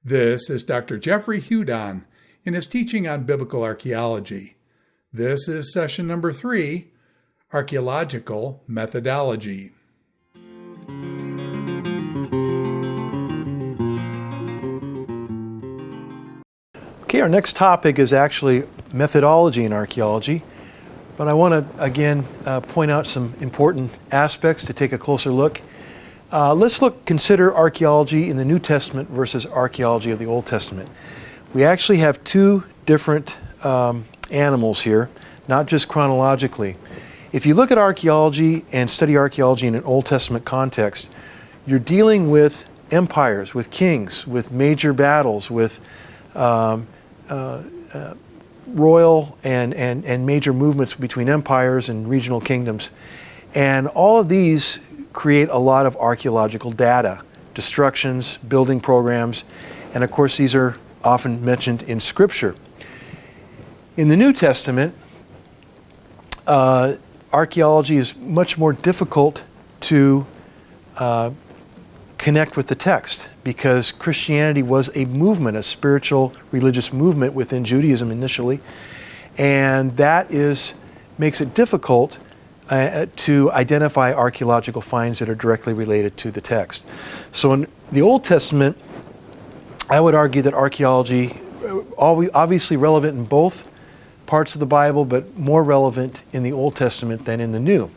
This is Dr. Jeffrey Hudon in his teaching on biblical archaeology. This is session number 3, Archaeological Methodology. Okay, our next topic is actually methodology in archaeology, but I want to again point out some important aspects to take a closer look. Let's consider archaeology in the New Testament versus archaeology of the Old Testament. We actually have two different animals here, not just chronologically. If you look at archaeology and study archaeology in an Old Testament context, you're dealing with empires, with kings, with major battles, with royal and major movements between empires and regional kingdoms. And all of these create a lot of archaeological data, destructions, building programs, and of course these are often mentioned in Scripture. In the New Testament, archaeology is much more difficult to connect with the text because Christianity was a movement, a spiritual religious movement within Judaism initially, and that makes it difficult to identify archaeological finds that are directly related to the text. So in the Old Testament, I would argue that archaeology, obviously relevant in both parts of the Bible, but more relevant in the Old Testament than in the New.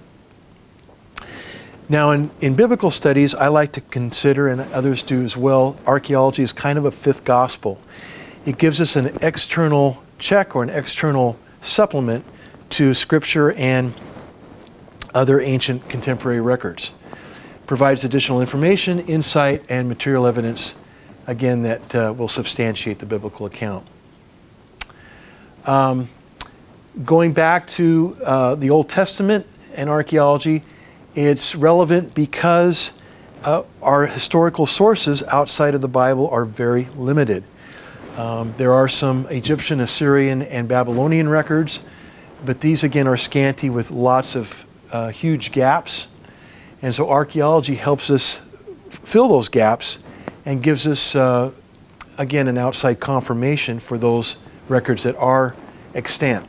Now in biblical studies, I like to consider, and others do as well, archaeology is kind of a fifth gospel. It gives us an external check or an external supplement to Scripture and other ancient contemporary records. Provides additional information, insight, and material evidence, again, that will substantiate the biblical account. Going back to the Old Testament and archaeology, it's relevant because our historical sources outside of the Bible are very limited. There are some Egyptian, Assyrian, and Babylonian records, but these again are scanty with lots of huge gaps, and so archaeology helps us fill those gaps and gives us again an outside confirmation for those records that are extant.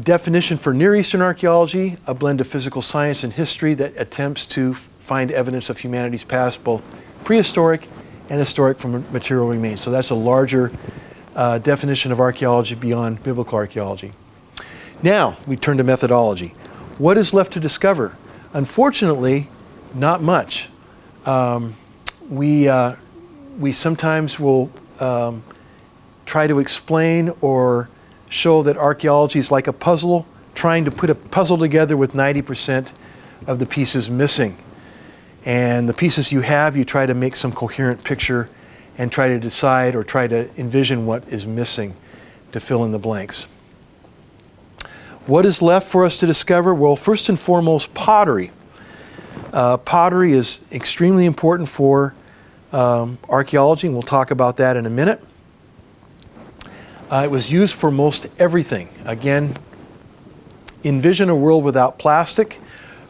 Definition for Near Eastern archaeology: a blend of physical science and history that attempts to find evidence of humanity's past, both prehistoric and historic, from material remains. So that's a larger definition of archaeology beyond biblical archaeology. Now we turn to methodology. What is left to discover? Unfortunately, not much. We sometimes will try to explain or show that archaeology is like a puzzle, trying to put a puzzle together with 90% of the pieces missing. And the pieces you have, you try to make some coherent picture and try to decide or try to envision what is missing to fill in the blanks. What is left for us to discover? Well, first and foremost, pottery. Pottery is extremely important for archaeology, and we'll talk about that in a minute. It was used for most everything. Again, envision a world without plastic,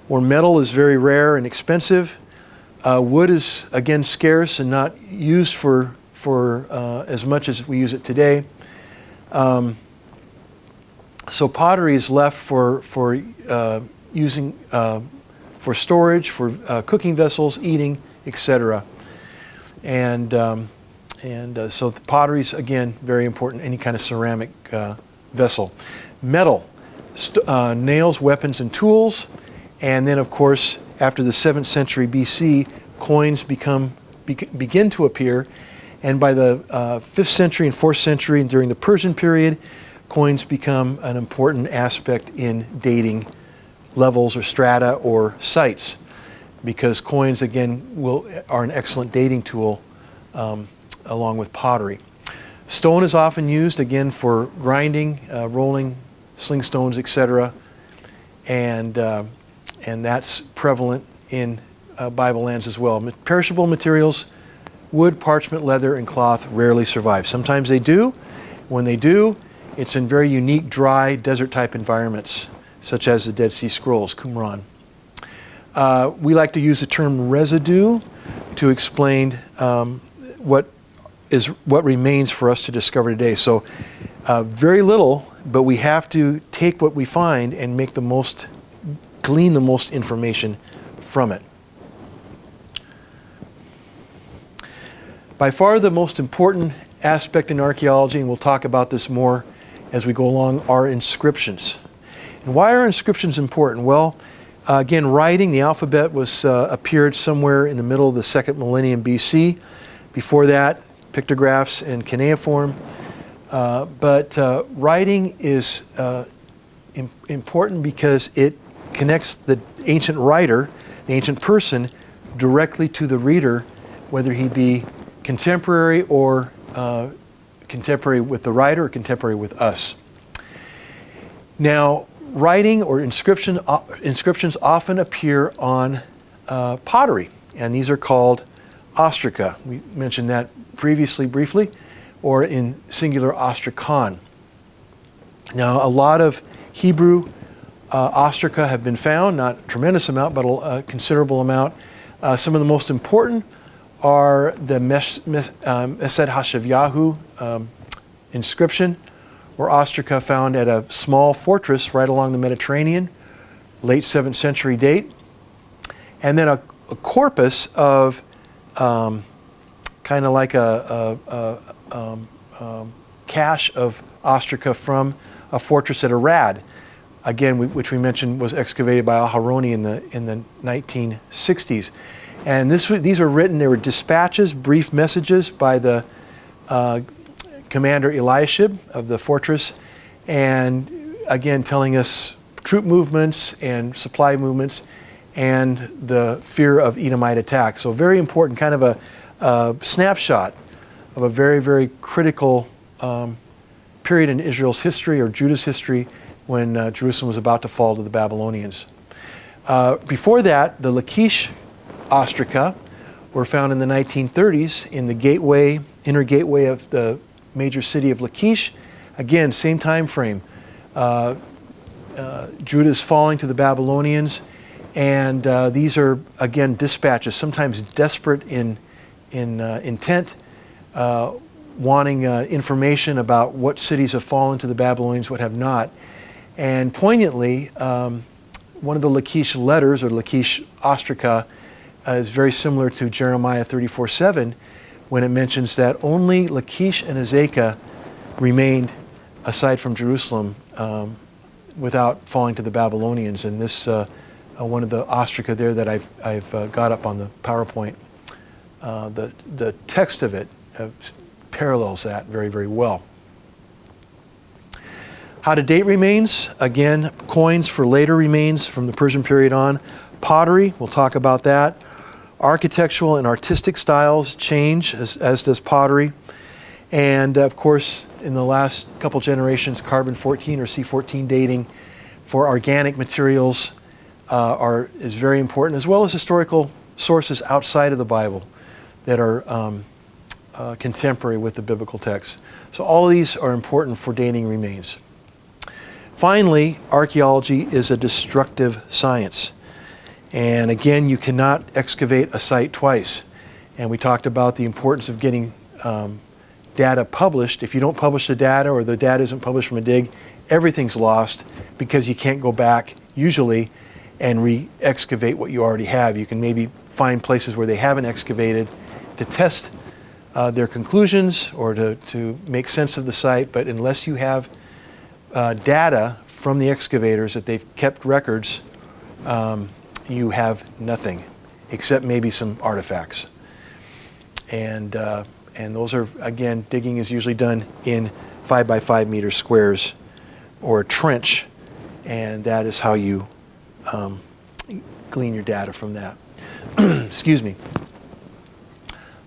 where metal is very rare and expensive. Wood is, again, scarce and not used for as much as we use it today. So pottery is left for using for storage, for cooking vessels, eating, etc. And so the pottery is, again, very important, any kind of ceramic vessel. Metal, nails, weapons, and tools. And then, of course, after the 7th century BC, coins begin to appear. And by the 5th century and 4th century, and during the Persian period, coins become an important aspect in dating levels or strata or sites, because coins, again, are an excellent dating tool along with pottery. Stone is often used, again, for grinding, rolling, sling stones, etc. And that's prevalent in Bible lands as well. Perishable materials, wood, parchment, leather, and cloth rarely survive. Sometimes they do. When they do, it's in very unique, dry, desert-type environments such as the Dead Sea Scrolls, Qumran. We like to use the term residue to explain what remains for us to discover today. So very little, but we have to take what we find and glean the most information from it. By far the most important aspect in archaeology, and we'll talk about this more as we go along, are inscriptions. And why are inscriptions important? Well, again, writing, the alphabet appeared somewhere in the middle of the 2nd millennium BC. Before that, pictographs and cuneiform. But writing is important because it connects the ancient writer, the ancient person, directly to the reader, whether he be contemporary or contemporary with the writer or contemporary with us. Now, writing or inscriptions often appear on pottery, and these are called ostraca. We mentioned that previously briefly, or in singular ostracon. Now, a lot of Hebrew ostraca have been found, not a tremendous amount, but a considerable amount. Some of the most important are the Mesed HaShavyahu inscription, or ostraca found at a small fortress right along the Mediterranean, late 7th century date. And then a corpus of kind of like a cache of ostraca from a fortress at Arad, again, which we mentioned was excavated by Al-Haroni in the 1960s. And these were written, they were dispatches, brief messages by the Commander Eliashib of the fortress, and again telling us troop movements and supply movements and the fear of Edomite attack. So very important, kind of a snapshot of a very, very critical period in Israel's history or Judah's history when Jerusalem was about to fall to the Babylonians. Before that, the Lachish ostraca were found in the 1930s in the inner gateway of the major city of Lachish. Again, same time frame. Judah's falling to the Babylonians, and these are, again, dispatches, sometimes desperate in intent, wanting information about what cities have fallen to the Babylonians, what have not. And poignantly, one of the Lachish letters, or Lachish ostraca, is very similar to Jeremiah 34:7, when it mentions that only Lachish and Azekah remained aside from Jerusalem without falling to the Babylonians. And this, one of the ostraca there that I've got up on the PowerPoint, the text of it parallels that very, very well. How to date remains, again, coins for later remains from the Persian period on. Pottery, we'll talk about that. Architectural and artistic styles change, as does pottery. And of course, in the last couple generations, carbon-14 or C14 dating for organic materials is very important, as well as historical sources outside of the Bible that are contemporary with the biblical text. So all of these are important for dating remains. Finally, archaeology is a destructive science. And again, you cannot excavate a site twice. And we talked about the importance of getting data published. If you don't publish the data, or the data isn't published from a dig, everything's lost, because you can't go back, usually, and re-excavate what you already have. You can maybe find places where they haven't excavated to test their conclusions or to make sense of the site, but unless you have data from the excavators that they've kept records, you have nothing except maybe some artifacts. And those are, again, digging is usually done in 5 by 5 meter squares or a trench, and that is how you glean your data from that. Excuse me.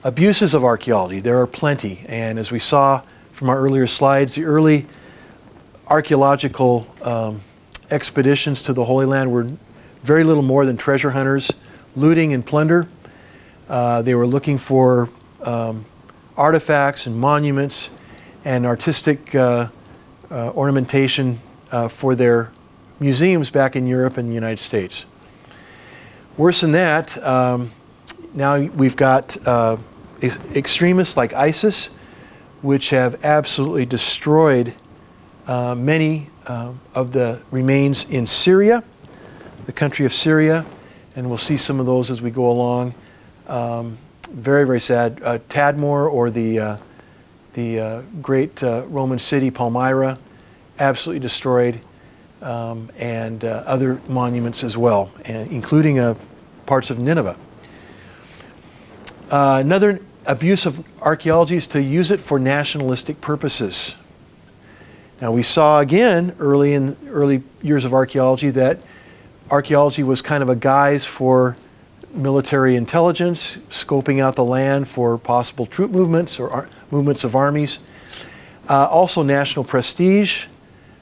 Abuses of archaeology, there are plenty, and as we saw from our earlier slides, the early archaeological expeditions to the Holy Land were very little more than treasure hunters, looting and plunder. They were looking for artifacts and monuments and artistic ornamentation for their museums back in Europe and the United States. Worse than that, now we've got extremists like ISIS, which have absolutely destroyed many of the remains in Syria, the country of Syria, and we'll see some of those as we go along. Very, very sad. Tadmor, or the great Roman city, Palmyra, absolutely destroyed, and other monuments as well, including parts of Nineveh. Another abuse of archaeology is to use it for nationalistic purposes. Now, we saw again early years of archaeology that archaeology was kind of a guise for military intelligence, scoping out the land for possible troop movements or movements of armies. Also national prestige,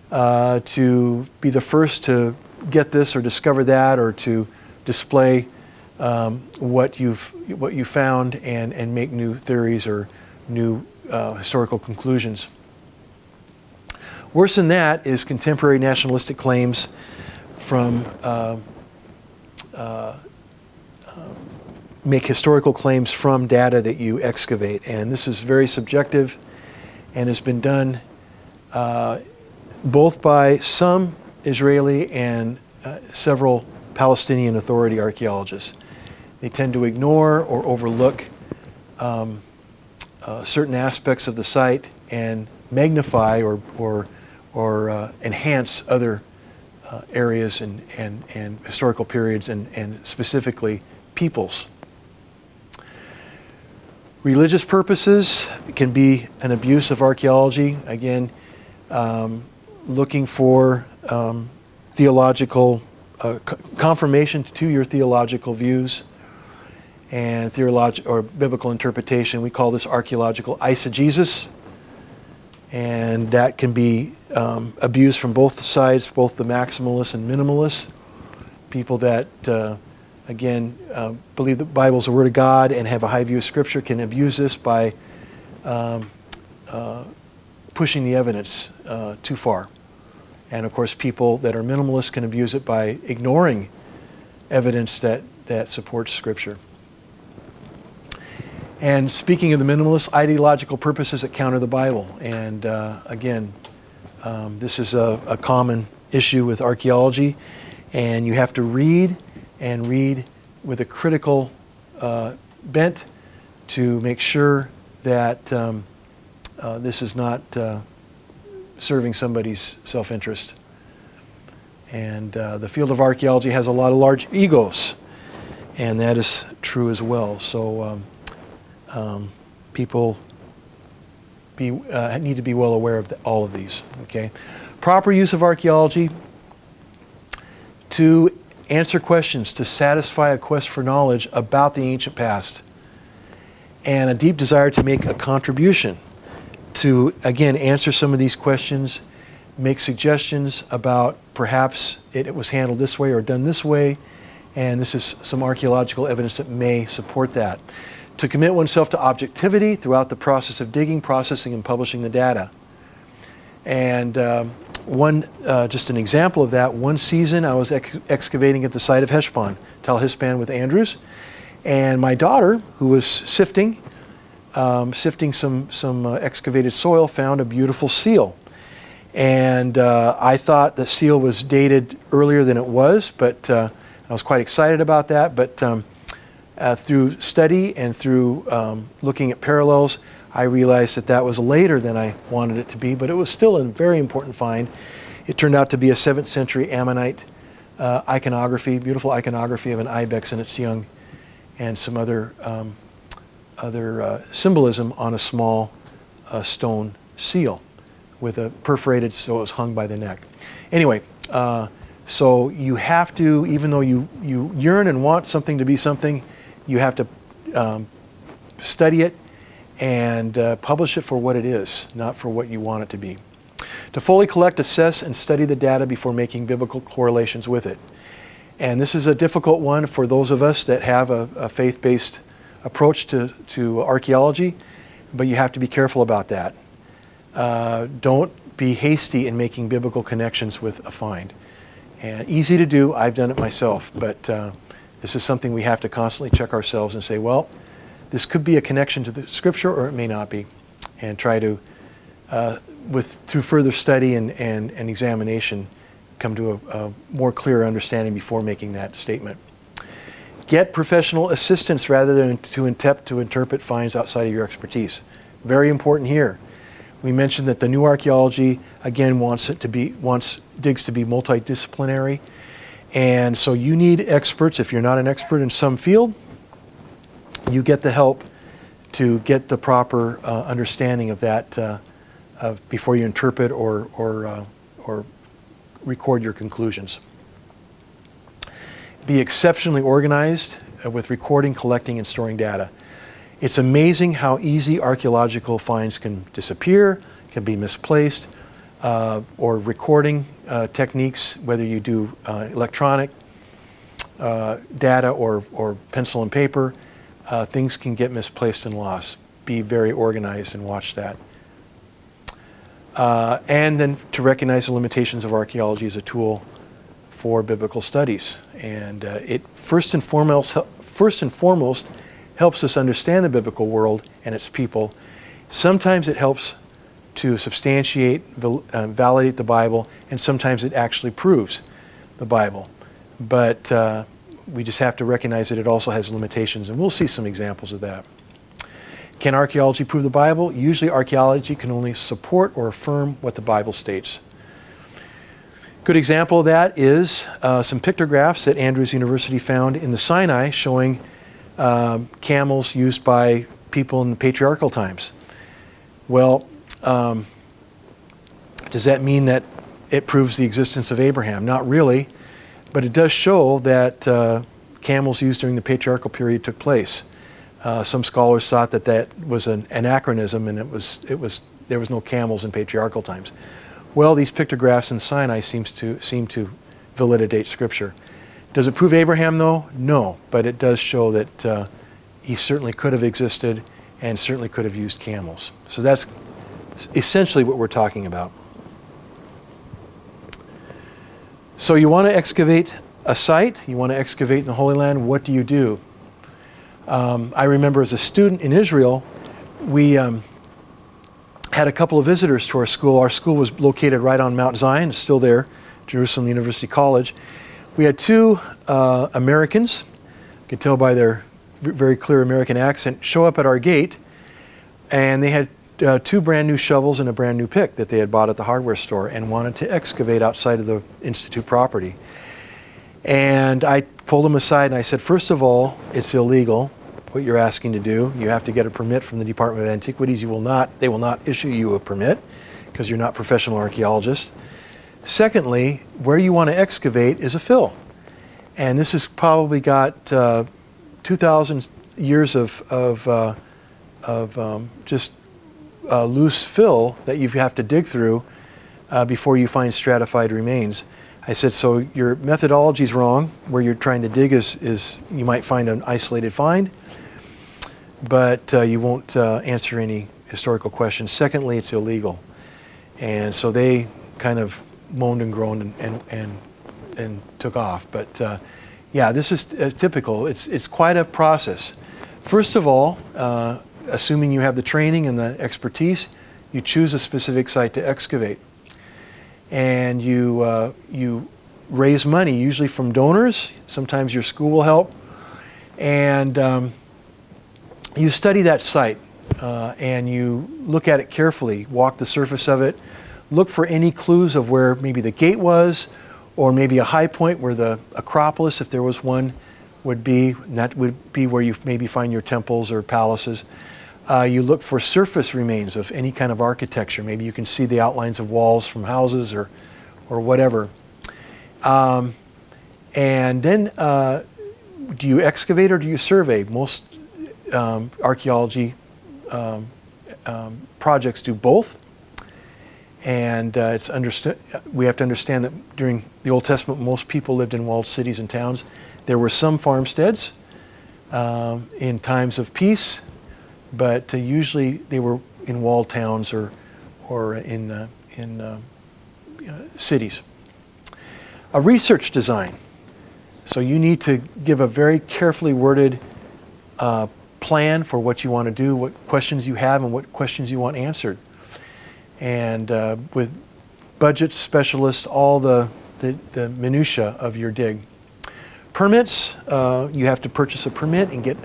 to be the first to get this or discover that, or to display what you found and make new theories or new historical conclusions. Worse than that is contemporary nationalistic claims from make historical claims from data that you excavate, and this is very subjective and has been done both by some Israeli and several Palestinian Authority archaeologists. They tend to ignore or overlook certain aspects of the site and magnify or enhance other areas and historical periods and specifically peoples. Religious purposes can be an abuse of archaeology. Again, looking for theological confirmation to your theological views and or biblical interpretation. We call this archaeological eisegesis, and that can be abused from both sides, both the maximalists and minimalists, people that again, believe the Bible is the Word of God and have a high view of Scripture can abuse this by pushing the evidence too far. And of course, people that are minimalists can abuse it by ignoring evidence that supports Scripture. And speaking of the minimalists, ideological purposes that counter the Bible. And again, this is a common issue with archaeology, and you have to read and read with a critical bent to make sure that this is not serving somebody's self-interest. And the field of archaeology has a lot of large egos, and that is true as well. So people need to be well aware of all of these. Okay, proper use of archaeology to answer questions, to satisfy a quest for knowledge about the ancient past, and a deep desire to make a contribution to, again, answer some of these questions, make suggestions about perhaps it was handled this way or done this way, and this is some archaeological evidence that may support that. To commit oneself to objectivity throughout the process of digging, processing, and publishing the data. And just an example of that, one season I was excavating at the site of Hisban, Hisban with Andrews, and my daughter, who was sifting some excavated soil, found a beautiful seal. And I thought the seal was dated earlier than it was, but I was quite excited about that. But through study and through looking at parallels, I realized that was later than I wanted it to be, but it was still a very important find. It turned out to be a 7th century Ammonite iconography, beautiful iconography of an ibex and its young, and some other symbolism on a small stone seal with a perforated, so it was hung by the neck. Anyway, so you have to, even though you yearn and want something to be something, you have to study it and publish it for what it is, not for what you want it to be. To fully collect, assess, and study the data before making biblical correlations with it. And this is a difficult one for those of us that have a faith-based approach to archaeology, but you have to be careful about that. Don't be hasty in making biblical connections with a find. And easy to do, I've done it myself, but this is something we have to constantly check ourselves and say, well, this could be a connection to the Scripture or it may not be, and try to, through further study and examination, come to a more clear understanding before making that statement. Get professional assistance rather than to attempt to interpret finds outside of your expertise. Very important here. We mentioned that the new archaeology, again, digs to be multidisciplinary. And so you need experts. If you're not an expert in some field, you get the help to get the proper understanding of that before you interpret or record your conclusions. Be exceptionally organized with recording, collecting, and storing data. It's amazing how easy archaeological finds can disappear, can be misplaced, or recording techniques, whether you do electronic data or pencil and paper, things can get misplaced and lost. Be very organized and watch that. And then to recognize the limitations of archaeology as a tool for biblical studies. And it first and foremost helps us understand the biblical world and its people. Sometimes it helps to substantiate, validate the Bible, and sometimes it actually proves the Bible. But we just have to recognize that it also has limitations, and we'll see some examples of that. Can archaeology prove the Bible? Usually archaeology can only support or affirm what the Bible states. Good example of that is some pictographs that Andrews University found in the Sinai showing camels used by people in the patriarchal times. Well, does that mean that it proves the existence of Abraham? Not really, but it does show that camels used during the patriarchal period took place. Some scholars thought that that was an anachronism and there was no camels in patriarchal times. Well, these pictographs in Sinai seem to validate Scripture. Does it prove Abraham, though? No, but it does show that he certainly could have existed and certainly could have used camels. So that's essentially what we're talking about. So you want to excavate a site, you want to excavate in the Holy Land, what do you do? I remember as a student in Israel, we had a couple of visitors to our school. Our school was located right on Mount Zion, it's still there, Jerusalem University College. We had two Americans, you could tell by their very clear American accent, show up at our gate, and they had two brand new shovels and a brand new pick that they had bought at the hardware store and wanted to excavate outside of the Institute property. And I pulled them aside and I said, first of all, it's illegal what you're asking to do. You have to get a permit from the Department of Antiquities. They will not issue you a permit because you're not professional archaeologists. Secondly, where you want to excavate is a fill. And this has probably got 2,000 years of just loose fill that you have to dig through before you find stratified remains. I said, so your methodology is wrong. Where you're trying to dig is you might find an isolated find, but you won't answer any historical questions. Secondly, it's illegal. And so they kind of moaned and groaned and took off. But yeah, this is typical. It's quite a process. First of all, assuming you have the training and the expertise, you choose a specific site to excavate. And you raise money, usually from donors. Sometimes your school will help. And you study that site and you look at it carefully, walk the surface of it, look for any clues of where maybe the gate was, or maybe a high point where the Acropolis, if there was one, would be. And that would be where you maybe find your temples or palaces. You look for surface remains of any kind of architecture. Maybe you can see the outlines of walls from houses or whatever. And then do you excavate or do you survey? Most archaeology projects do both. And we have to understand that during the Old Testament, most people lived in walled cities and towns. There were some farmsteads in times of peace, but usually they were in walled towns or in cities. A research design. So you need to give a very carefully worded plan for what you want to do, what questions you have, and what questions you want answered. And with budget specialists, all the minutia of your dig. Permits, you have to purchase a permit and get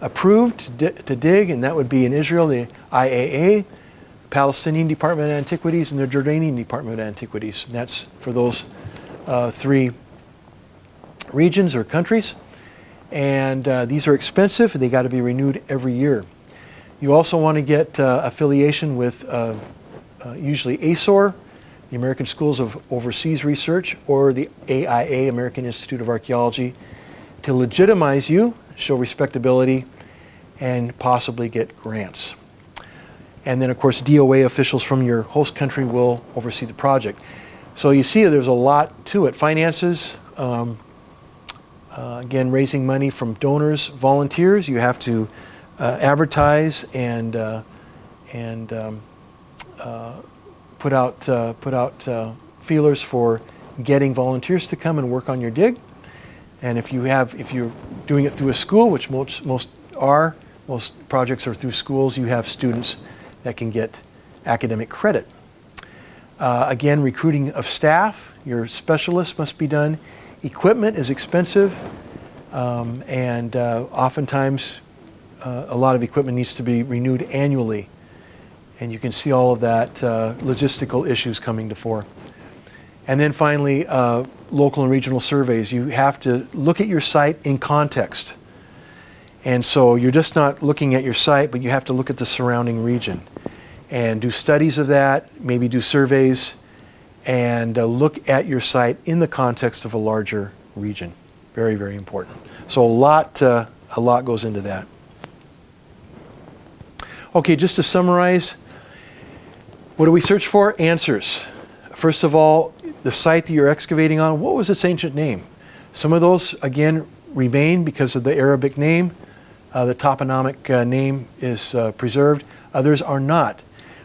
approved to dig, and that would be in Israel, the IAA, Palestinian Department of Antiquities, and the Jordanian Department of Antiquities. And that's for those three regions or countries. And these are expensive. They got to be renewed every year. You also want to get affiliation with usually ASOR, the American Schools of Overseas Research, or the AIA, American Institute of Archaeology, to legitimize you, show respectability, and possibly get grants. And then, of course, DOA officials from your host country will oversee the project. So you see there's a lot to it. Finances, again, raising money from donors, volunteers. You have to advertise and put out feelers for getting volunteers to come and work on your dig. And if you're doing it through a school, which most projects are through schools, you have students that can get academic credit. Again, recruiting of staff, your specialists must be done. Equipment is expensive, and oftentimes a lot of equipment needs to be renewed annually. And you can see all of that logistical issues coming to fore. And then finally, local and regional surveys. You have to look at your site in context. And so you're just not looking at your site, but you have to look at the surrounding region and do studies of that, maybe do surveys, and look at your site in the context of a larger region. Very, very important. So a lot goes into that. Okay, just to summarize, what do we search for? Answers. First of all, the site that you're excavating on, what was its ancient name? Some of those, again, remain because of the Arabic name. The toponomic name is preserved. Others are not.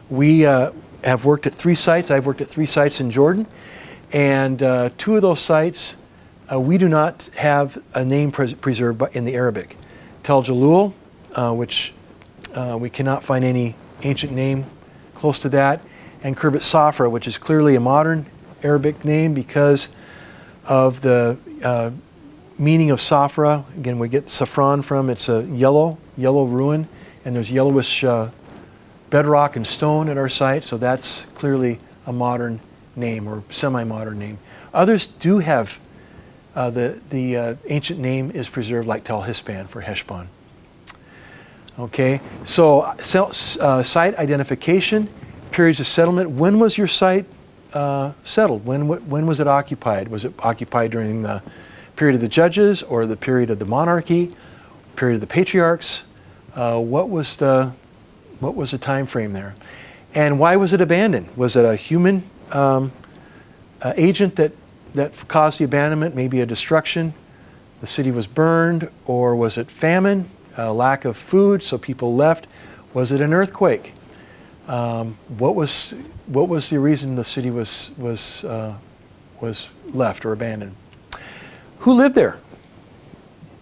We have worked at 3 sites. I've worked at 3 sites in Jordan. And 2 of those sites, we do not have a name preserved in the Arabic. Tel Jalul, which we cannot find any ancient name close to that. And Khirbet Safra, which is clearly a modern Arabic name because of the meaning of Safra. Again, we get saffron from, it's a yellow ruin, and there's yellowish bedrock and stone at our site, so that's clearly a modern name or semi-modern name. Others do have the ancient name is preserved, like Tel Hisban for Heshbon. Okay, so site identification, periods of settlement. When was your site settled? When was it occupied? Was it occupied during the period of the judges or the period of the monarchy, period of the patriarchs? What was the time frame there? And why was it abandoned? Was it a human agent that caused the abandonment, maybe a destruction? The city was burned, or was it famine, lack of food, so people left? Was it an earthquake? What was the reason the city was left or abandoned? Who lived there?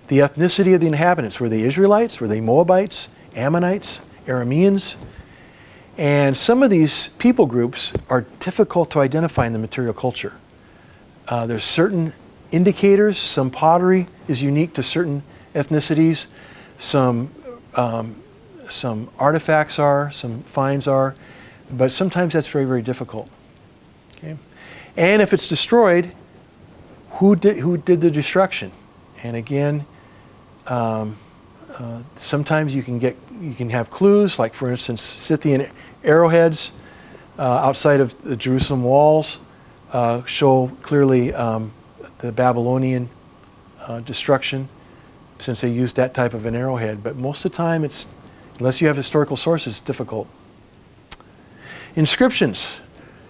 The ethnicity of the inhabitants. Were they Israelites? Were they Moabites, Ammonites, Arameans? And some of these people groups are difficult to identify in the material culture. There's certain indicators. Some pottery is unique to certain ethnicities. Some artifacts are, some finds are, but sometimes that's very, very difficult. Okay? And if it's destroyed, who did the destruction? And again, sometimes you can have clues, like for instance, Scythian arrowheads outside of the Jerusalem walls show clearly the Babylonian destruction, since they used that type of an arrowhead. But most of the time, unless you have historical sources, it's difficult. Inscriptions,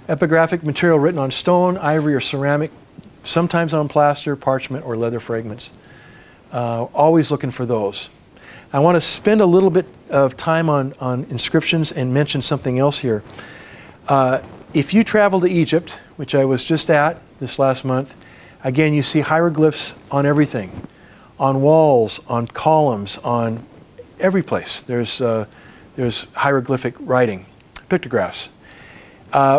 epigraphic material written on stone, ivory, or ceramic, sometimes on plaster, parchment, or leather fragments. Always looking for those. I want to spend a little bit of time on inscriptions and mention something else here. If you travel to Egypt, which I was just at this last month, Again, you see hieroglyphs on everything, on walls, on columns, on every place. There's hieroglyphic writing, pictographs.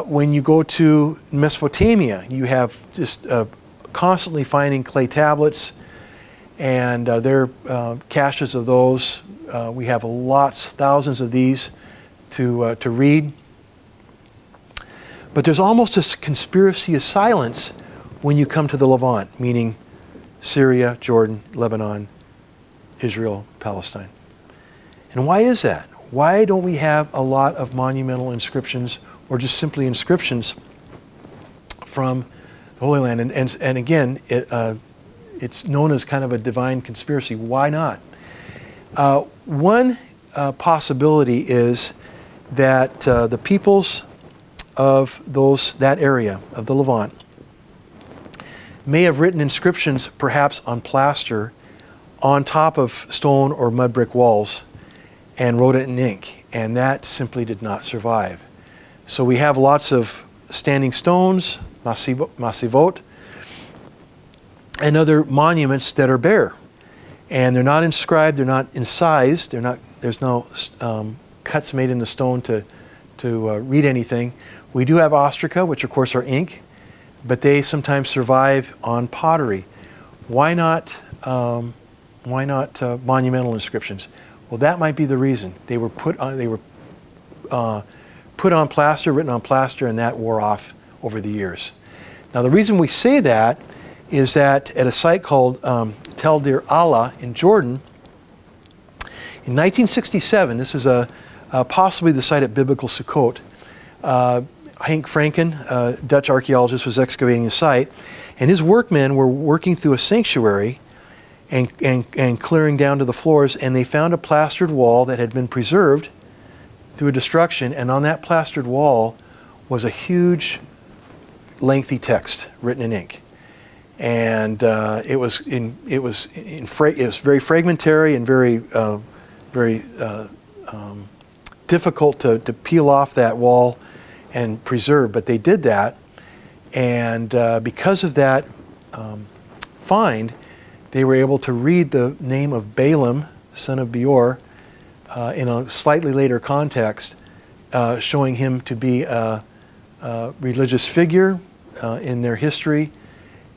When you go to Mesopotamia, you have just constantly finding clay tablets, and there are caches of those. We have thousands of these to read. But there's almost a conspiracy of silence when you come to the Levant, meaning Syria, Jordan, Lebanon, Israel, Palestine. And why is that? Why don't we have a lot of monumental inscriptions or just simply inscriptions from the Holy Land? And again, it's known as kind of a divine conspiracy. Why not? One possibility is that the peoples of that area of the Levant may have written inscriptions perhaps on plaster on top of stone or mud brick walls and wrote it in ink, and that simply did not survive. So we have lots of standing stones, masivot, and other monuments that are bare, and they're not inscribed, they're not incised, there's no cuts made in the stone to read anything. We do have ostraca, which of course are ink, but they sometimes survive on pottery. Why not monumental inscriptions? Well, that might be the reason. They were put on plaster, written on plaster, and that wore off over the years. Now, the reason we say that is that at a site called Tel Dir Allah in Jordan, in 1967, this is possibly the site at Biblical Sukkot, Henk Franken, a Dutch archaeologist, was excavating the site, and his workmen were working through a sanctuary and clearing down to the floors, and they found a plastered wall that had been preserved through a destruction, and on that plastered wall was a huge, lengthy text written in ink. And it was very fragmentary and very difficult to peel off that wall and preserve, but they did that, and because of that find, they were able to read the name of Balaam, son of Beor, in a slightly later context, showing him to be a religious figure in their history,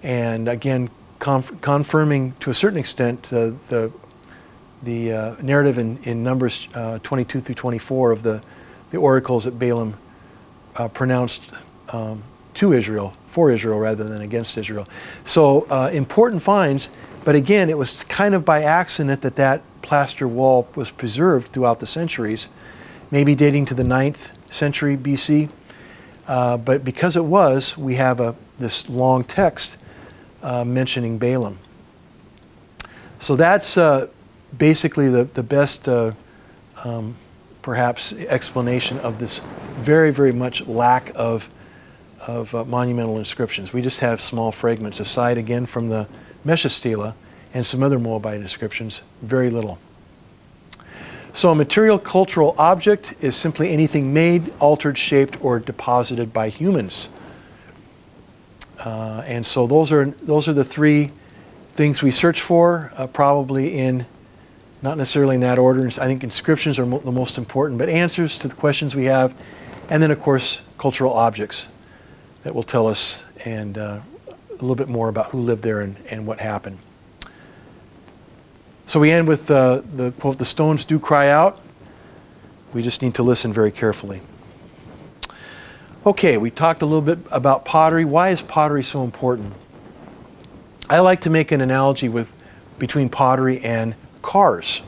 and again confirming to a certain extent the narrative in Numbers 22 through 24 of the oracles that Balaam pronounced to Israel, for Israel rather than against Israel. So important finds, but again, it was kind of by accident that plaster wall was preserved throughout the centuries, maybe dating to the 9th century BC. But because it was, we have this long text mentioning Balaam. So that's basically the best perhaps explanation of this very, very much lack of monumental inscriptions. We just have small fragments, aside again from the Mesha Stela and some other Moabite inscriptions, very little. So a material cultural object is simply anything made, altered, shaped, or deposited by humans. And so those are the three things we search for, probably in not necessarily in that order. I think inscriptions are the most important, but answers to the questions we have, and then of course cultural objects that will tell us and a little bit more about who lived there and what happened. So we end with the quote, "The stones do cry out." We just need to listen very carefully. Okay, we talked a little bit about pottery. Why is pottery so important? I like to make an analogy between pottery and cars.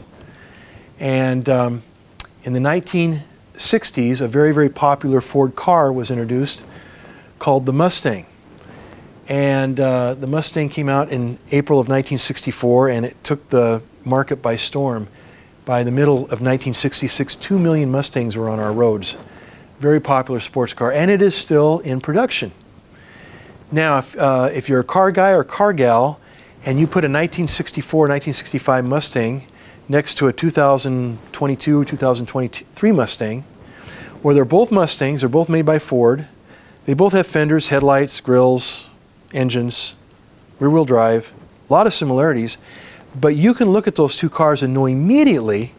And in the 1960s, a very, very popular Ford car was introduced called the Mustang. And the Mustang came out in April of 1964, and it took the market by storm. By the middle of 1966, 2 million Mustangs were on our roads. Very popular sports car, and it is still in production. Now, if you're a car guy or car gal, and you put a 1964, 1965 Mustang next to a 2022 or 2023 Mustang, where they're both Mustangs, they're both made by Ford, they both have fenders, headlights, grills, engines, rear-wheel drive, a lot of similarities, but you can look at those two cars and know immediately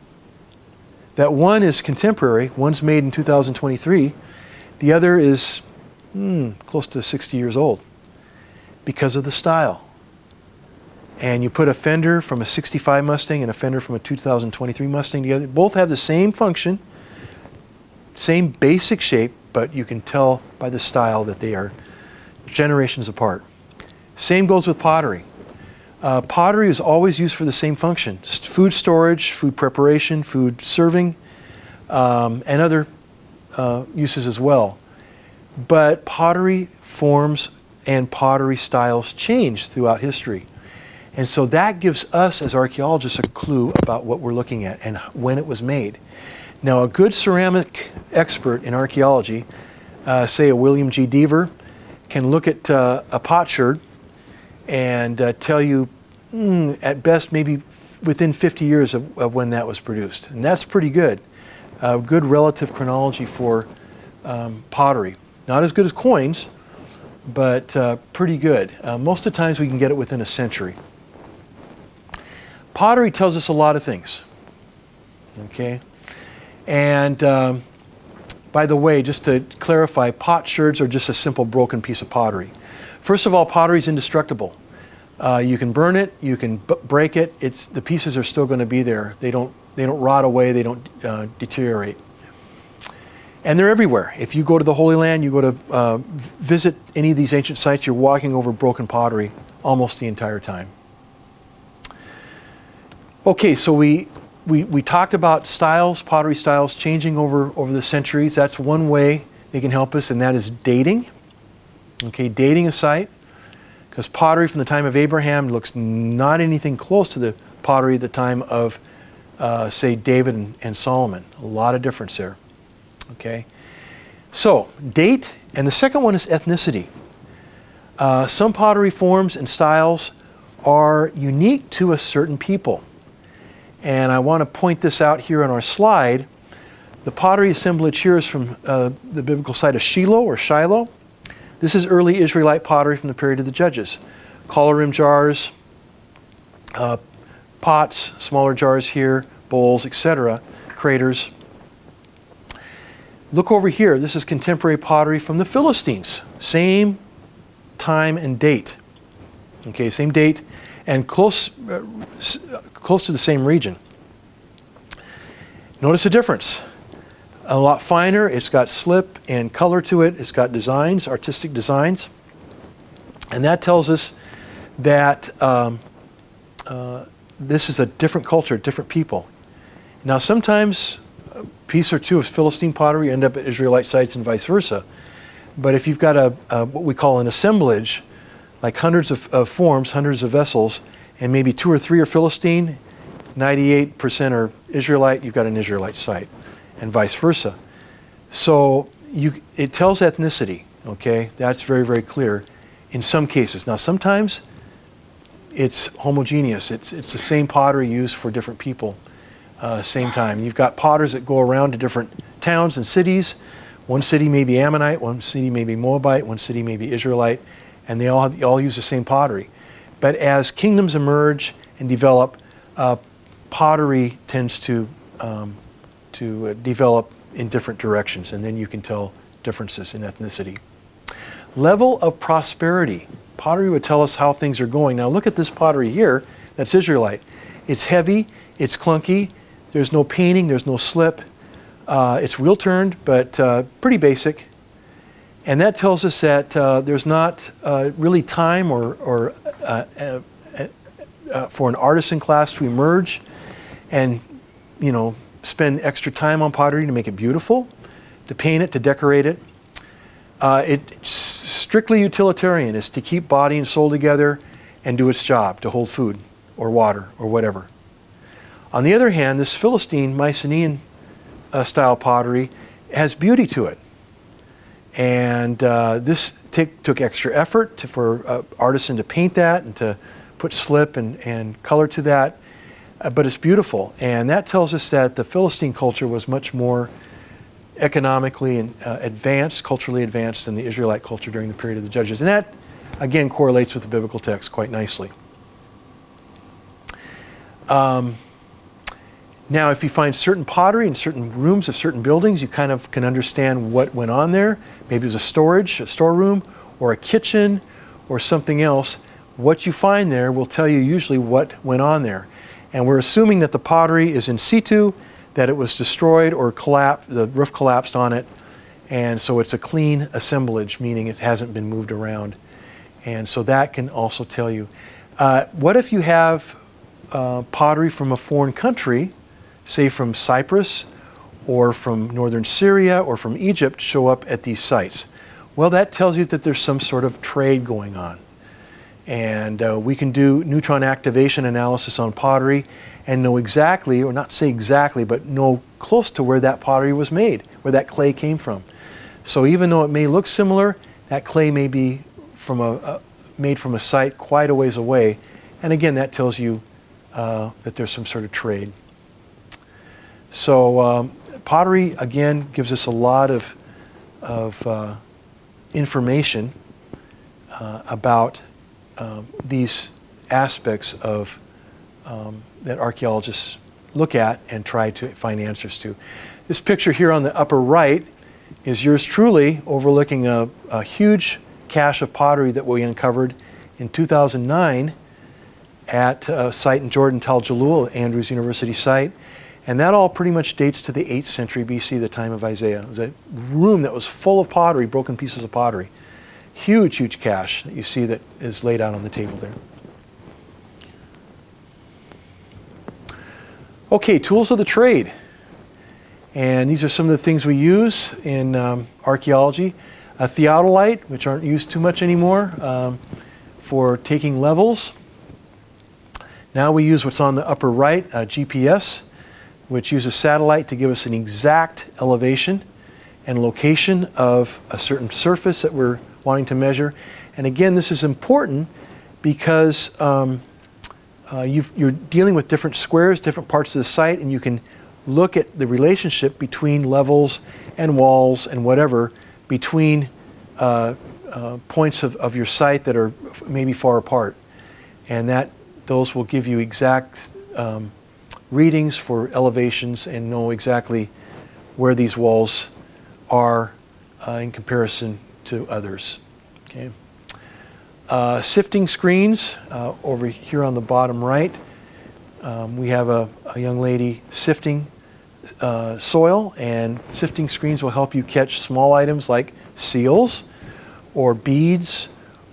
that one is contemporary, one's made in 2023, the other is close to 60 years old because of the style. And you put a fender from a 65 Mustang and a fender from a 2023 Mustang together, both have the same function, same basic shape, but you can tell by the style that they are generations apart. Same goes with pottery. Pottery is always used for the same function: food storage, food preparation, food serving, and other uses as well. But pottery forms and pottery styles change throughout history. And so that gives us as archaeologists a clue about what we're looking at and when it was made. Now, a good ceramic expert in archaeology, say a William G. Deaver, can look at a potsherd and tell you, at best, maybe within 50 years of when that was produced. And that's pretty good. Good relative chronology for pottery. Not as good as coins, but pretty good. Most of the times we can get it within a century. Pottery tells us a lot of things. Okay? And by the way, just to clarify, potsherds are just a simple broken piece of pottery. First of all, pottery is indestructible. You can burn it, you can break it. The pieces are still going to be there. They don't rot away. They don't deteriorate. And they're everywhere. If you go to the Holy Land, you go to visit any of these ancient sites, you're walking over broken pottery almost the entire time. Okay, so we talked about styles, pottery styles changing over the centuries. That's one way they can help us, and that is dating. Okay, dating a site, because pottery from the time of Abraham looks not anything close to the pottery at the time of, say, David and Solomon. A lot of difference there. Okay, so date, and the second one is ethnicity. Some pottery forms and styles are unique to a certain people. And I want to point this out here on our slide. The pottery assemblage here is from the biblical site of Shiloh. This is early Israelite pottery from the period of the Judges. Collar rim jars, pots, smaller jars here, bowls, etc., craters. Look over here. This is contemporary pottery from the Philistines. Same time and date. Okay, same date and close to the same region. Notice the difference. A lot finer. It's got slip and color to it. It's got designs, artistic designs. And that tells us that this is a different culture, different people. Now, sometimes a piece or two of Philistine pottery end up at Israelite sites and vice versa. But if you've got what we call an assemblage, like hundreds of forms, hundreds of vessels, and maybe 2 or 3 are Philistine, 98% are Israelite, you've got an Israelite site, and vice versa. So it tells ethnicity, okay? That's very, very clear in some cases. Now, sometimes it's homogeneous. It's the same pottery used for different people, same time. You've got potters that go around to different towns and cities. One city may be Ammonite, one city may be Moabite, one city may be Israelite, and they all use the same pottery. But as kingdoms emerge and develop, pottery tends to develop in different directions, and then you can tell differences in ethnicity. Level of prosperity. Pottery would tell us how things are going. Now look at this pottery here, that's Israelite. It's heavy, it's clunky, there's no painting, there's no slip. It's wheel turned, but pretty basic. And that tells us that there's not really time or for an artisan class to emerge and, spend extra time on pottery to make it beautiful, to paint it, to decorate it. It's strictly utilitarian. It's to keep body and soul together and do its job, to hold food or water or whatever. On the other hand, this Philistine Mycenaean style pottery has beauty to it. And this took extra effort for an artisan to paint that and to put slip and color to that. But it's beautiful. And that tells us that the Philistine culture was much more economically and advanced, culturally advanced than the Israelite culture during the period of the Judges. And that again, correlates with the biblical text quite nicely. Now, if you find certain pottery in certain rooms of certain buildings, you kind of can understand what went on there. Maybe it was a storeroom, or a kitchen, or something else. What you find there will tell you usually what went on there. And we're assuming that the pottery is in situ, that it was destroyed or collapsed, the roof collapsed on it, and so it's a clean assemblage, meaning it hasn't been moved around. And so that can also tell you. What if you have pottery from a foreign country, say from Cyprus or from northern Syria or from Egypt, show up at these sites? Well, that tells you that there's some sort of trade going on. And we can do neutron activation analysis on pottery and know exactly, or not say exactly, but know close to where that pottery was made, where that clay came from. So even though it may look similar, that clay may be made from a site quite a ways away. And again, that tells you that there's some sort of trade. So pottery, again, gives us a lot of information about these aspects of that archaeologists look at and try to find answers to. This picture here on the upper right is yours truly overlooking a huge cache of pottery that we uncovered in 2009 at a site in Jordan, Jalul, Andrews University site. And that all pretty much dates to the 8th century BC, the time of Isaiah. It was a room that was full of pottery, broken pieces of pottery. Huge, huge cache that you see that is laid out on the table there. Okay, tools of the trade. And these are some of the things we use in archaeology. A theodolite, which aren't used too much anymore, for taking levels. Now we use what's on the upper right, GPS, which uses satellite to give us an exact elevation and location of a certain surface that we're wanting to measure. And again, this is important because you're dealing with different squares, different parts of the site, and you can look at the relationship between levels and walls and whatever between points of your site that are maybe far apart. And those will give you exact readings for elevations and know exactly where these walls are in comparison to others. Okay. Sifting screens over here on the bottom right. We have a young lady sifting soil, and sifting screens will help you catch small items like seals or beads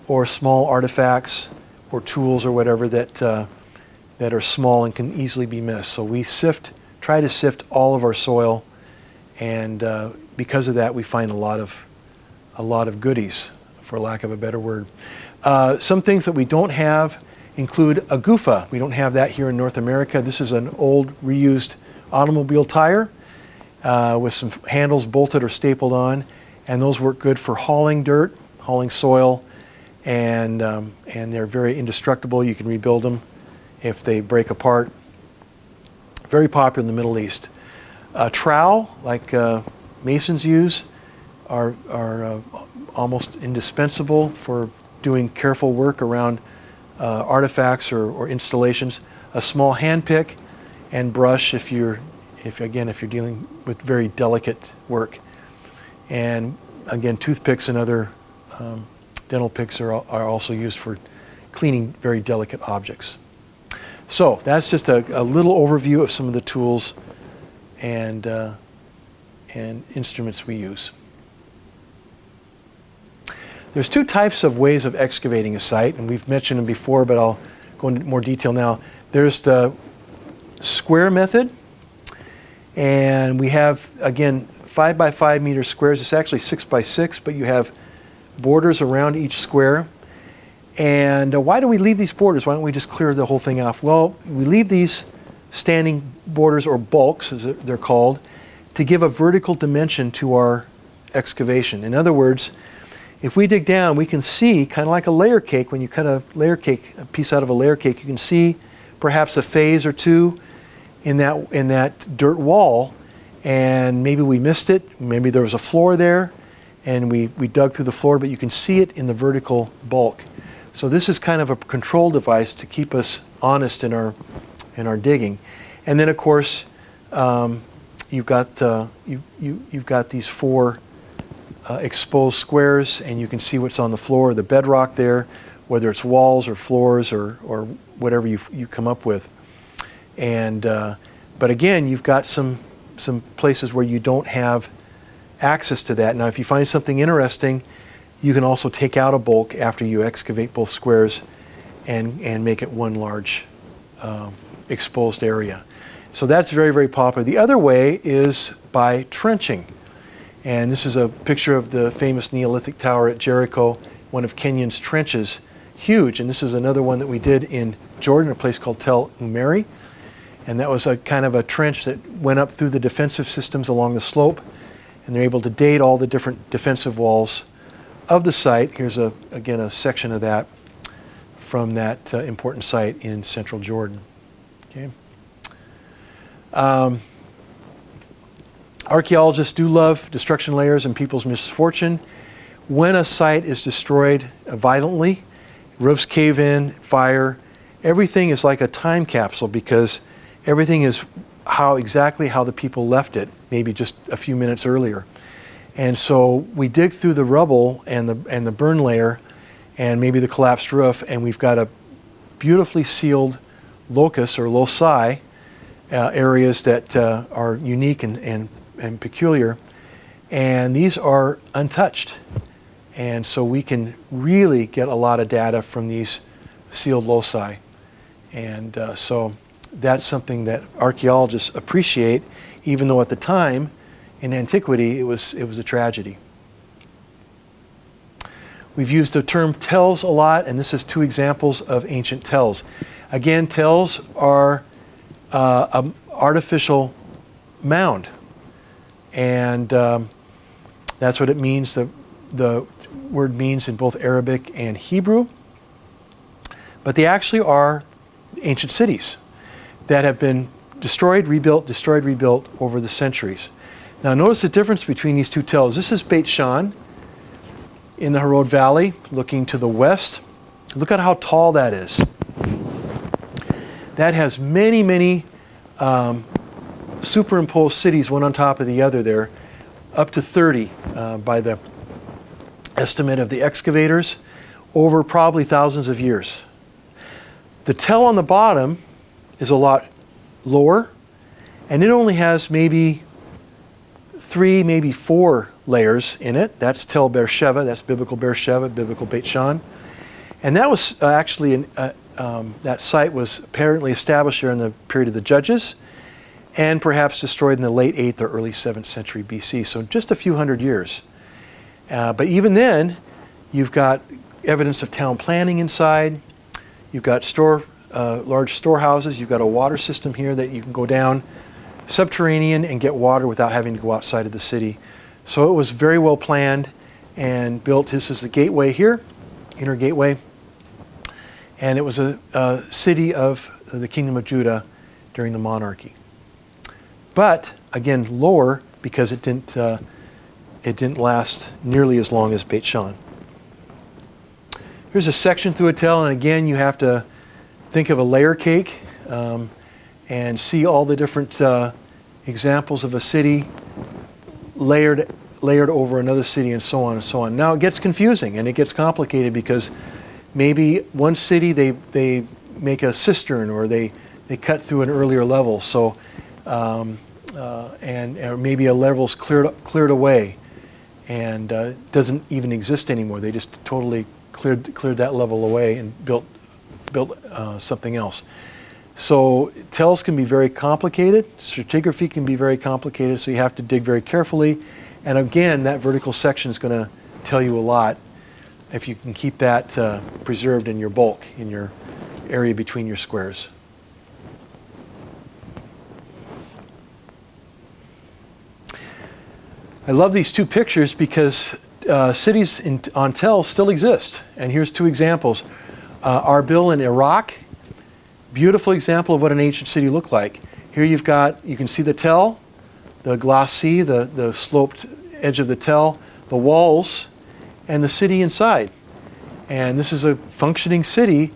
or small artifacts or tools or whatever that are small and can easily be missed. So we try to sift all of our soil, and because of that, we find a lot of goodies, for lack of a better word. Some things that we don't have include a gufa. We don't have that here in North America. This is an old reused automobile tire with some handles bolted or stapled on, and those work good for hauling dirt, hauling soil, and they're very indestructible. You can rebuild them if they break apart. Very popular in the Middle East. Trowel, like masons use, are almost indispensable for doing careful work around artifacts or installations. A small hand pick and brush if you're dealing with very delicate work. And again, toothpicks and other dental picks are also used for cleaning very delicate objects. So that's just a little overview of some of the tools and instruments we use. There's two types of ways of excavating a site, and we've mentioned them before, but I'll go into more detail now. There's the square method, and we have, again, 5 by 5 meter squares. It's actually 6 by 6, but you have borders around each square. And why do we leave these borders? Why don't we just clear the whole thing off? Well, we leave these standing borders, or bulks as they're called, to give a vertical dimension to our excavation. In other words, if we dig down, we can see, kind of like a layer cake, when you cut a piece out of a layer cake, you can see perhaps a phase or two in that dirt wall, and maybe we missed it, maybe there was a floor there, and we dug through the floor, but you can see it in the vertical bulk. So this is kind of a control device to keep us honest in our digging. And then of course you've got these 4 exposed squares, and you can see what's on the floor, the bedrock there, whether it's walls or floors or whatever you come up with. And but again, you've got some places where you don't have access to that. Now, if you find something interesting, you can also take out a bulk after you excavate both squares and make it one large exposed area. So that's very, very popular. The other way is by trenching. And this is a picture of the famous Neolithic tower at Jericho, one of Kenyon's trenches, huge. And this is another one that we did in Jordan, a place called Tel Umeri. And that was a kind of a trench that went up through the defensive systems along the slope. And they're able to date all the different defensive walls of the site. Here's again a section of that from that important site in central Jordan. Okay. Archaeologists do love destruction layers and people's misfortune. When a site is destroyed violently, roofs cave in, fire, everything is like a time capsule, because everything is exactly how the people left it, maybe just a few minutes earlier. And so we dig through the rubble and the burn layer and maybe the collapsed roof, and we've got a beautifully sealed locus or loci, areas that are unique and peculiar, and these are untouched. And so we can really get a lot of data from these sealed loci. And so that's something that archaeologists appreciate, even though at the time in antiquity it was a tragedy. We've used the term tells a lot, and this is 2 examples of ancient tells. Again, tells are an artificial mound, and that's what it means. The word means in both Arabic and Hebrew. But they actually are ancient cities that have been destroyed, rebuilt over the centuries. Now notice the difference between these 2 tells. This is Beit Shan in the Harod Valley, looking to the west. Look at how tall that is. That has many, many superimposed cities, one on top of the other there, up to 30 by the estimate of the excavators, over probably thousands of years. The tell on the bottom is a lot lower, and it only has maybe 3, maybe 4 layers in it. That's Tel Beersheba, that's biblical Beersheba, biblical Beit Shan. And that was actually, that site was apparently established during the period of the Judges, and perhaps destroyed in the late 8th or early 7th century BC, so just a few hundred years. But even then, you've got evidence of town planning inside. You've got large storehouses. You've got a water system here that you can go down subterranean and get water without having to go outside of the city. So it was very well planned and built. This is the gateway here, inner gateway. And it was a city of the Kingdom of Judah during the monarchy. But again, lower, because it didn't last nearly as long as Beit Shan. Here's a section through a tell, and again, you have to think of a layer cake and see all the different examples of a city layered over another city, and so on and so on. Now it gets confusing and it gets complicated, because maybe one city they make a cistern, or they cut through an earlier level. So and maybe a level's cleared away and doesn't even exist anymore. They just totally cleared that level away and built something else. So tells can be very complicated. Stratigraphy can be very complicated, so you have to dig very carefully. And again, that vertical section is going to tell you a lot if you can keep that preserved in your bulk, in your area between your squares. I love these 2 pictures because cities on tells still exist. And here's 2 examples. Arbil in Iraq, beautiful example of what an ancient city looked like. Here you can see the tell, the glacis, the sloped edge of the tell, the walls, and the city inside. And this is a functioning city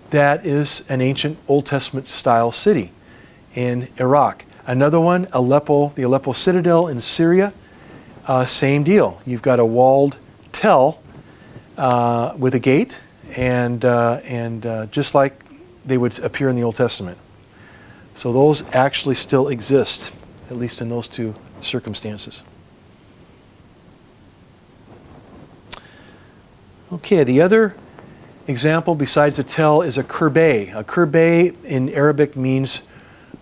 that is an ancient Old Testament style city in Iraq. Another one, Aleppo, the Aleppo citadel in Syria, same deal. You've got a walled tell with a gate, and just like they would appear in the Old Testament. So those actually still exist, at least in those two circumstances. Okay, the other example besides a tell is a kirbeh. A kirbeh in Arabic means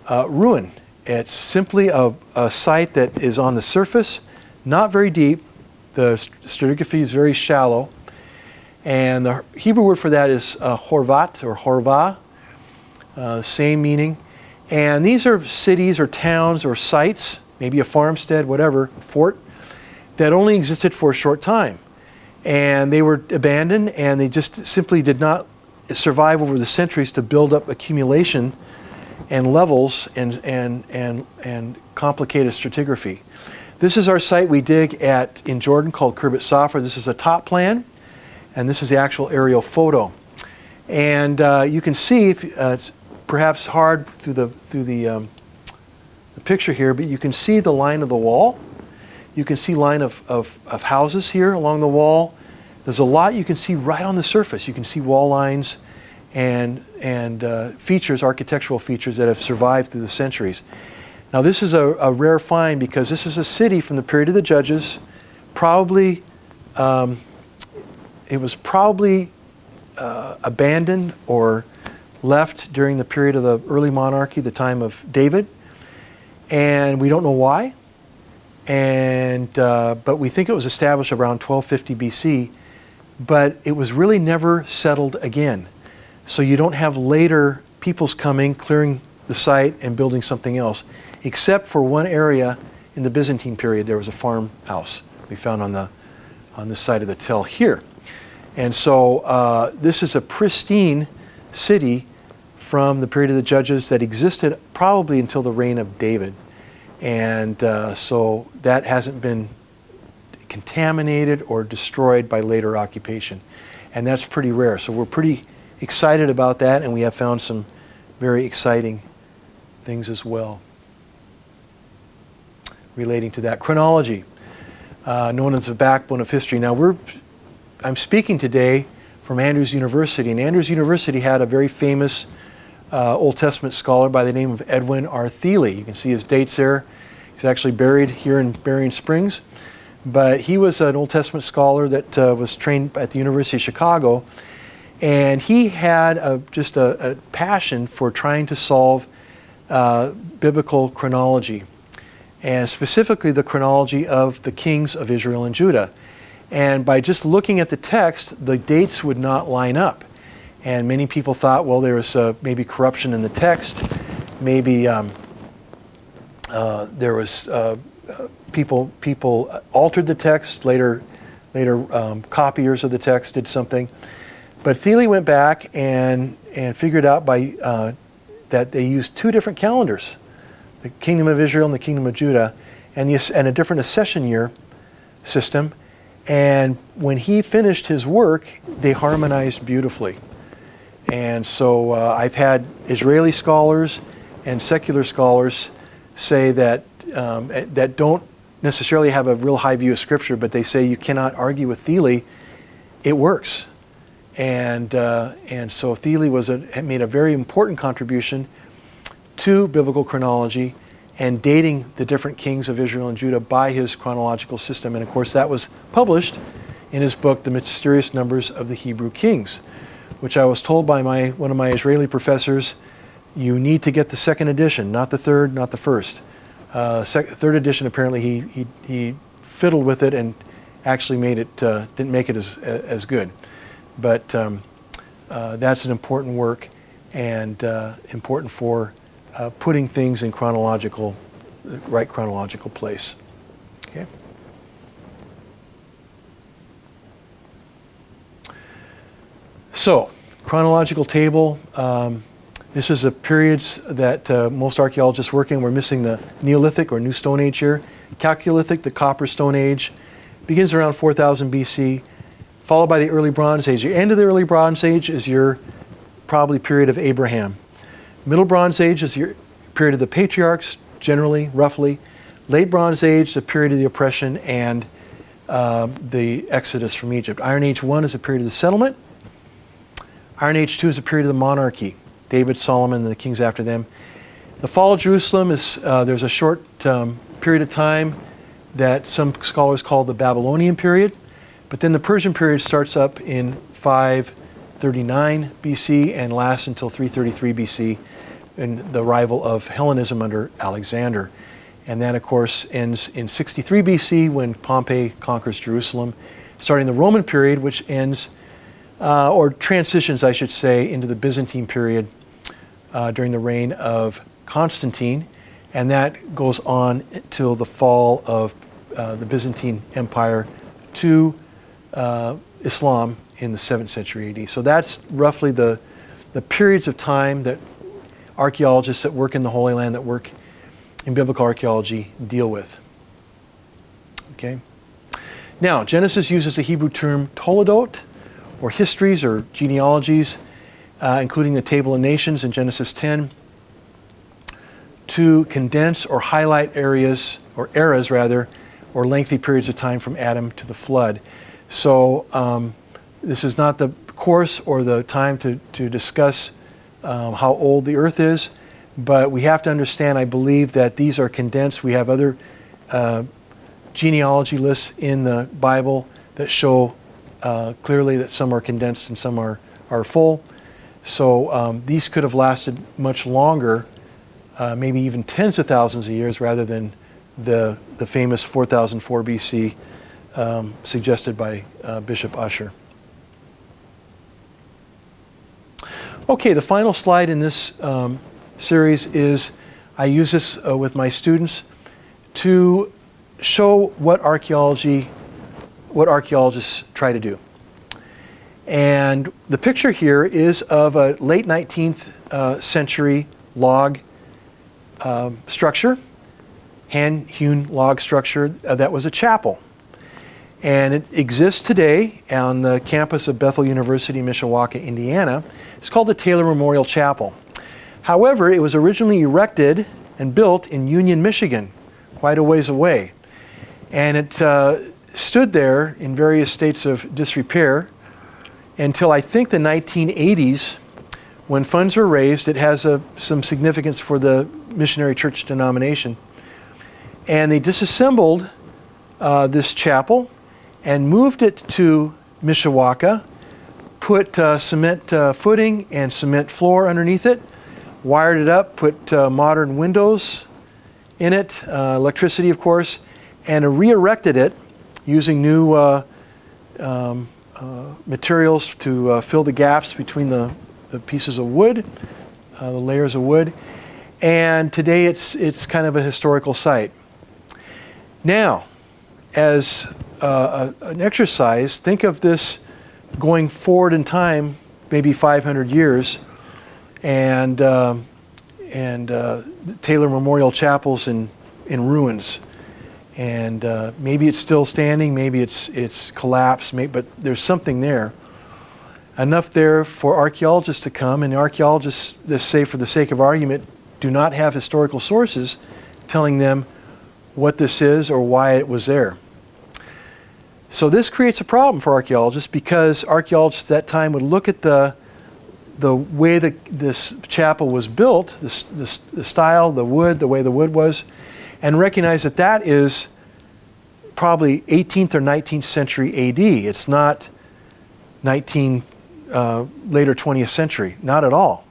ruin. It's simply a site that is on the surface, not very deep. The stratigraphy is very shallow. And the Hebrew word for that is horvat or horva, same meaning. And these are cities or towns or sites, maybe a farmstead, whatever, fort, that only existed for a short time. And they were abandoned, and they just simply did not survive over the centuries to build up accumulation and levels and complicated stratigraphy. This is our site we dig at in Jordan called Khirbet Safra. This is a top plan, and this is the actual aerial photo. And you can see, it's perhaps hard through the picture here, but you can see the line of the wall. You can see line of houses here along the wall. There's a lot you can see right on the surface. You can see wall lines and features, architectural features that have survived through the centuries. Now this is a rare find because this is a city from the period of the Judges. Probably, it was probably abandoned or left during the period of the early monarchy, the time of David. And we don't know why. And but we think it was established around 1250 BC, but it was really never settled again. So you don't have later peoples coming, clearing the site and building something else, except for one area in the Byzantine period. There was a farmhouse we found on the side of the tell here. And so this is a pristine city from the period of the Judges that existed probably until the reign of David. And so that hasn't been contaminated or destroyed by later occupation. And that's pretty rare. So we're pretty excited about that, and we have found some very exciting things as well relating to that. Chronology, known as the backbone of history. Now I'm speaking today from Andrews University, and Andrews University had a very famous Old Testament scholar by the name of Edwin R. Thiele. You can see his dates there. He's actually buried here in Berrien Springs. But he was an Old Testament scholar that was trained at the University of Chicago. And he had just a passion for trying to solve biblical chronology, and specifically the chronology of the kings of Israel and Judah. And by just looking at the text, the dates would not line up. And many people thought, well, there was maybe corruption in the text. Maybe there was people altered the text. Later copiers of the text did something. But Thiele went back and figured out that they used two different calendars, the Kingdom of Israel and the Kingdom of Judah, and a different accession year system. And when he finished his work, they harmonized beautifully. And so I've had Israeli scholars and secular scholars say that don't necessarily have a real high view of Scripture, but they say you cannot argue with Thiele. It works. And so Thiele made a very important contribution to biblical chronology and dating the different kings of Israel and Judah by his chronological system. And of course that was published in his book, The Mysterious Numbers of the Hebrew Kings, which I was told by one of my Israeli professors, you need to get the second edition, not the third, not the first. Third edition, apparently he fiddled with it and actually didn't make it as good. But that's an important work and important for putting things in the right chronological place. Okay. So, chronological table. This is the periods that most archaeologists work in. We're missing the Neolithic or New Stone Age here. Chalcolithic, the Copper Stone Age, begins around 4000 BC. followed by the early Bronze Age. The end of the early Bronze Age is your probably period of Abraham. Middle Bronze Age is your period of the patriarchs, generally, roughly. Late Bronze Age, the period of the oppression and the exodus from Egypt. Iron Age 1 is a period of the settlement. Iron Age 2 is a period of the monarchy. David, Solomon, and the kings after them. The fall of Jerusalem is, there's a short period of time that some scholars call the Babylonian period. But then the Persian period starts up in 539 BC and lasts until 333 BC in the arrival of Hellenism under Alexander. And that, of course, ends in 63 BC when Pompey conquers Jerusalem, starting the Roman period, which ends, or transitions, I should say, into the Byzantine period during the reign of Constantine. And that goes on until the fall of the Byzantine Empire to Islam in the 7th century AD. So that's roughly the periods of time that archaeologists that work in the Holy Land, that work in biblical archaeology, deal with. Okay. Now, Genesis uses the Hebrew term toledot, or histories or genealogies, including the Table of Nations in Genesis 10, to condense or highlight areas, or eras rather, or lengthy periods of time from Adam to the flood. So this is not the course or the time to discuss how old the earth is, but we have to understand, I believe, that these are condensed. We have other genealogy lists in the Bible that show clearly that some are condensed and some are full. So these could have lasted much longer, maybe even tens of thousands of years, rather than the famous 4004 BC suggested by Bishop Ussher. Okay, the final slide in this series is, I use this with my students to show what archaeologists try to do. And the picture here is of a late 19th century log structure, hand-hewn log structure that was a chapel. And it exists today on the campus of Bethel University, Mishawaka, Indiana. It's called the Taylor Memorial Chapel. However, it was originally erected and built in Union, Michigan, quite a ways away. And it stood there in various states of disrepair until I think the 1980s, when funds were raised. It has some significance for the missionary church denomination. And they disassembled this chapel and moved it to Mishawaka, put cement footing and cement floor underneath it, wired it up, put modern windows in it, electricity of course, and re-erected it using new materials to fill the gaps between the pieces of wood, the layers of wood. And today it's kind of a historical site. Now, as an exercise, think of this going forward in time, maybe 500 years, and Taylor Memorial Chapel's in ruins. And maybe it's still standing, maybe it's collapsed, but there's something there. Enough there for archaeologists to come, and archaeologists, let's say for the sake of argument, do not have historical sources telling them what this is or why it was there. So this creates a problem for archaeologists, because archaeologists at that time would look at the way that this chapel was built, the style, the wood, the way the wood was, and recognize that that is probably 18th or 19th century AD. It's not later 20th century, not at all.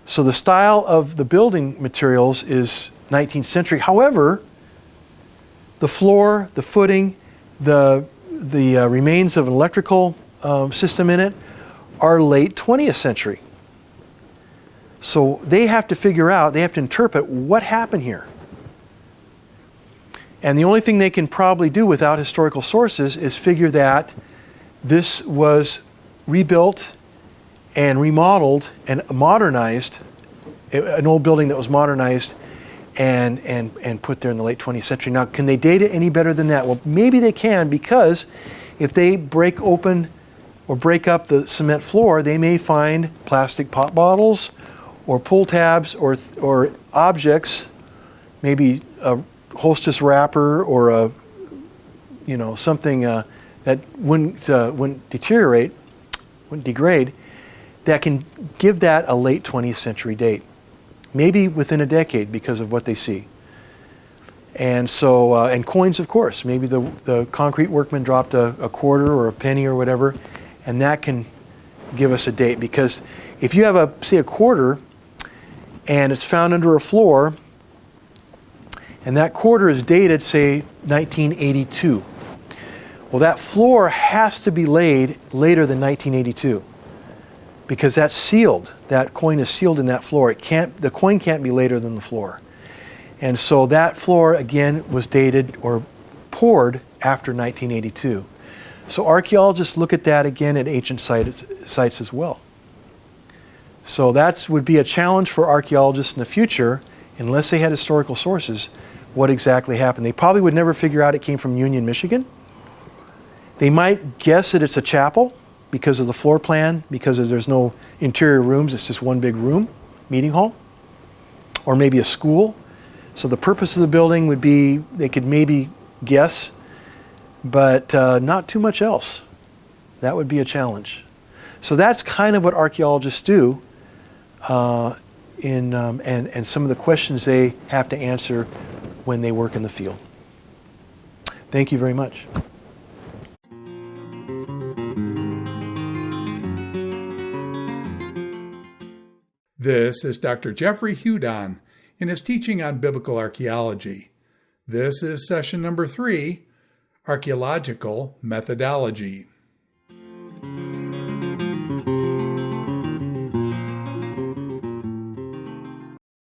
So the style of the building materials is 19th century. However, the floor, the footing, the remains of an electrical system in it are late 20th century. So they have to figure out, they have to interpret what happened here. And the only thing they can probably do without historical sources is figure that this was rebuilt and remodeled and modernized, an old building that was modernized and put there in the late 20th century. Now, can they date it any better than that? Well, maybe they can, because if they break open or break up the cement floor, they may find plastic pop bottles or pull tabs or objects, maybe a Hostess wrapper or a, something that wouldn't deteriorate, wouldn't degrade, that can give that a late 20th century date, maybe within a decade because of what they see. And so, and coins, of course. Maybe the concrete workman dropped a quarter or a penny or whatever, and that can give us a date. Because if you have say a quarter and it's found under a floor, and that quarter is dated, say, 1982. Well, that floor has to be laid later than 1982 because that's sealed. That coin is sealed in that floor. The coin can't be later than the floor. And so that floor, again, was dated or poured after 1982. So archaeologists look at that again at ancient sites as well. So that would be a challenge for archaeologists in the future, unless they had historical sources, what exactly happened. They probably would never figure out it came from Union, Michigan. They might guess that it's a chapel because of the floor plan, because there's no interior rooms, it's just one big room, meeting hall, or maybe a school. So the purpose of the building would be, they could maybe guess, but not too much else. That would be a challenge. So that's kind of what archaeologists do, and some of the questions they have to answer when they work in the field. Thank you very much. This is Dr. Jeffrey Hudon in his teaching on biblical archaeology. This is session number 3, Archaeological Methodology.